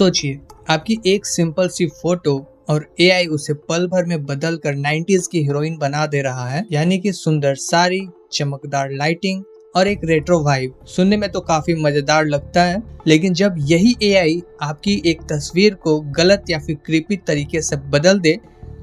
सोचिए, आपकी एक सिंपल सी फोटो और एआई उसे पल भर में बदल कर 90s की हीरोइन बना दे रहा है। यानी कि सुंदर साड़ी, चमकदार लाइटिंग और एक रेट्रो वाइब। सुनने में तो काफी मजेदार लगता है, लेकिन जब यही एआई आपकी एक तस्वीर को गलत या फिर क्रीपी तरीके से बदल दे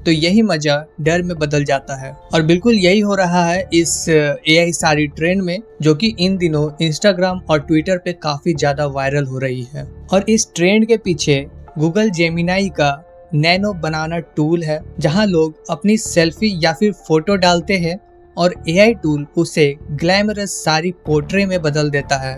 तो यही मजा डर में बदल जाता है। और बिल्कुल यही हो रहा है इस एआई साड़ी ट्रेंड में, जो कि इन दिनों इंस्टाग्राम और ट्विटर पे काफी ज्यादा वायरल हो रही है। और इस ट्रेंड के पीछे गूगल जेमिनाई का नैनो बनाना टूल है, जहां लोग अपनी सेल्फी या फिर फोटो डालते हैं और एआई टूल उसे ग्लैमरस साड़ी पोर्ट्रे में बदल देता है।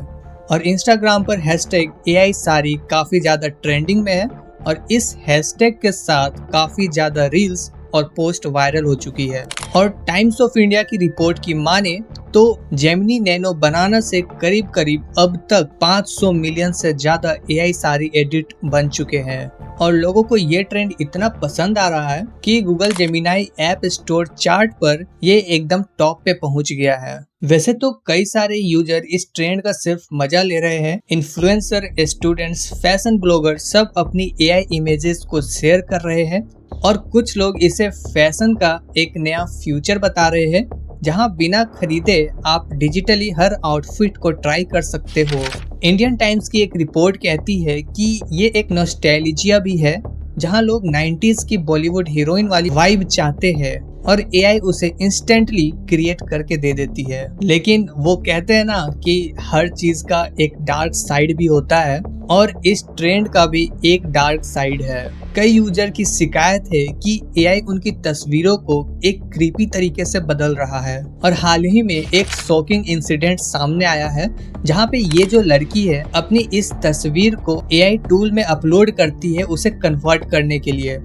और इंस्टाग्राम पर हैशटैग एआई साड़ी काफी ज्यादा ट्रेंडिंग में है और इस हैशटैग के साथ काफी ज्यादा रील्स और पोस्ट वायरल हो चुकी है। और टाइम्स ऑफ इंडिया की रिपोर्ट की माने तो जेमिनी नैनो बनाना से करीब करीब अब तक 500 मिलियन से ज्यादा एआई साड़ी एडिट बन चुके हैं। और लोगों को ये ट्रेंड इतना पसंद आ रहा है कि Google Gemini app store chart पर ये एकदम टॉप पे पहुंच गया है। वैसे तो कई सारे यूजर इस ट्रेंड का सिर्फ मजा ले रहे हैं। इन्फ्लुएंसर, स्टूडेंट्स, फैशन ब्लॉगर सब अपनी एआई इमेजेस को शेयर कर रहे हैं और कुछ लोग इसे फैशन का एक नया फ्यूचर बता रहे हैं, जहां बिना खरीदे आप डिजिटली हर आउटफिट को ट्राई कर सकते हो। इंडियन टाइम्स की एक रिपोर्ट कहती है कि ये एक नॉस्टैल्जिया भी है, जहां लोग 90s की बॉलीवुड हीरोइन वाली वाइब चाहते हैं और एआई उसे इंस्टेंटली क्रिएट करके दे देती है। लेकिन वो कहते हैं ना कि हर चीज का एक डार्क साइड भी होता है, और इस ट्रेंड का भी एक डार्क साइड है। कई यूजर की शिकायत है कि एआई उनकी तस्वीरों को एक क्रीपी तरीके से बदल रहा है। और हाल ही में एक शॉकिंग इंसिडेंट सामने आया है, जहां पे ये जो लड़की है अपनी इस तस्वीर को एआई टूल में अपलोड करती है उसे कन्वर्ट करने के लिए,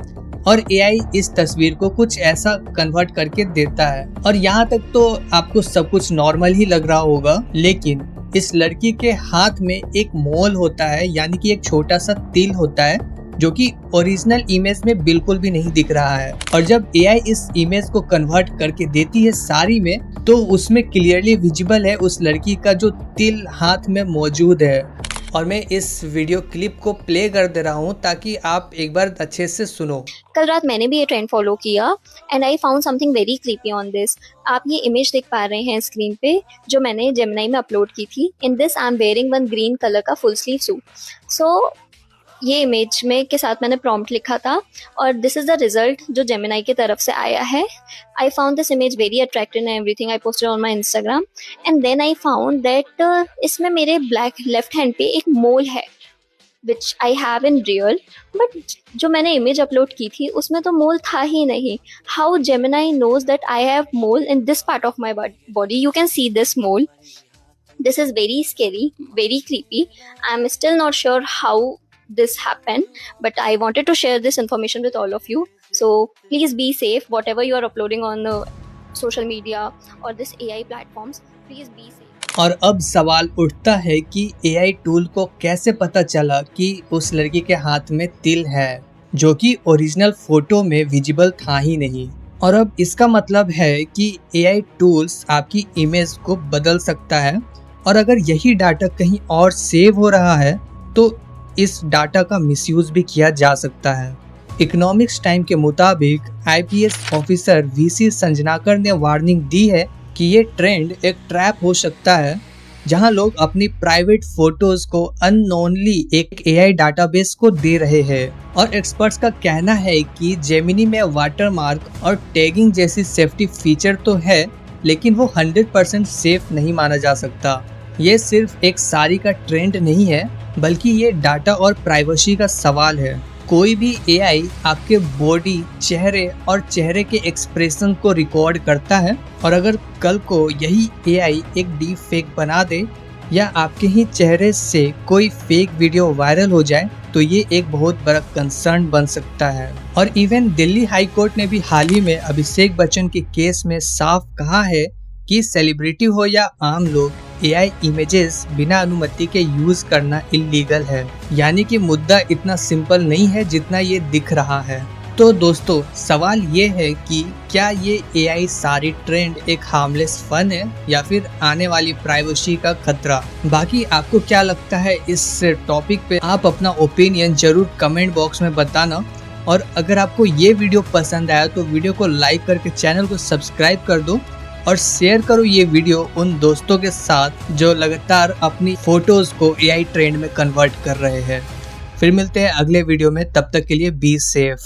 और एआई इस तस्वीर को कुछ ऐसा कन्वर्ट करके देता है। और यहाँ तक तो आपको सब कुछ नॉर्मल ही लग रहा होगा, लेकिन इस लड़की के हाथ में एक मोल होता है, यानी कि एक छोटा सा तिल होता है, जो कि ओरिजिनल इमेज में बिल्कुल भी नहीं दिख रहा है। और जब एआई इस इमेज को कन्वर्ट करके देती है साड़ी में, तो उसमें क्लियरली विजिबल है उस लड़की का जो तिल हाथ में मौजूद है। और मैं इस वीडियो क्लिप को प्ले कर दे रहा हूँ ताकि आप एक बार अच्छे से सुनो। कल रात मैंने भी ये ट्रेंड फॉलो किया and I found something very creepy on this. आप ये इमेज देख पा रहे हैं स्क्रीन पे, जो मैंने जेमिनाई में अपलोड की थी। In this I am wearing one green colour का फुल स्लीव सूट। सो ये इमेज में के साथ मैंने प्रॉम्प्ट लिखा था और दिस इज द रिजल्ट जो जेमिनाई की तरफ से आया है। I found this image very attractive and everything. I posted on my Instagram and then I found that इसमें मेरे ब्लैक लेफ्ट हैंड पे एक मोल है which I have in real, but जो मैंने इमेज अपलोड की थी उसमें तो मोल था ही नहीं। How Gemini knows that I have mole in this part of my body? You can see this mole. This is very scary, very creepy. I'm still not sure how this happened, but I wanted to share this information with all of you. So please be safe, whatever you are uploading on the social media or this AI platforms, please be safe. और अब सवाल उठता है कि AI tool को कैसे पता चला कि उस लड़की के हाथ में तिल है, जो कि ओरिजिनल फोटो में विजिबल था ही नहीं। और अब इसका मतलब है कि एआई टूल्स आपकी इमेज को बदल सकता है, और अगर यही डाटा कहीं और सेव हो रहा है तो इस डाटा का मिसयूज भी किया जा सकता है। इकोनॉमिक्स टाइम के मुताबिक आईपीएस ऑफिसर वीसी संजनाकर ने वार्निंग दी है कि ये ट्रेंड एक ट्रैप हो सकता है, जहां लोग अपनी प्राइवेट फोटोज को अननोनली एक एआई डाटाबेस को दे रहे हैं। और एक्सपर्ट्स का कहना है कि जेमिनी में वाटरमार्क और टैगिंग जैसी सेफ्टी फीचर तो है, लेकिन वो 100% सेफ नहीं माना जा सकता। ये सिर्फ एक साड़ी का ट्रेंड नहीं है, बल्कि ये डाटा और प्राइवेसी का सवाल है। कोई भी एआई आपके बॉडी, चेहरे और चेहरे के एक्सप्रेशन को रिकॉर्ड करता है, और अगर कल को यही एआई एक डीप फेक बना दे या आपके ही चेहरे से कोई फेक वीडियो वायरल हो जाए, तो ये एक बहुत बड़ा कंसर्न बन सकता है। और इवन दिल्ली हाई कोर्ट ने भी हाल ही में अभिषेक बच्चन के केस में साफ कहा है कि सेलिब्रिटी हो या आम लोग, एआई इमेजेस बिना अनुमति के यूज करना इलीगल है। यानी कि मुद्दा इतना सिंपल नहीं है जितना ये दिख रहा है। तो दोस्तों सवाल ये है कि क्या ये AI सारी ट्रेंड एक हार्मलेस फन है या फिर आने वाली प्राइवेसी का खतरा। बाकी आपको क्या लगता है इस टॉपिक पे, आप अपना ओपिनियन जरूर कमेंट बॉक्स में बताना। और अगर आपको ये वीडियो पसंद आया तो वीडियो को लाइक करके चैनल को सब्सक्राइब कर दो और शेयर करो ये वीडियो उन दोस्तों के साथ जो लगातार अपनी फोटोज को AI ट्रेंड में कन्वर्ट कर रहे हैं। फिर मिलते हैं अगले वीडियो में, तब तक के लिए बी सेफ।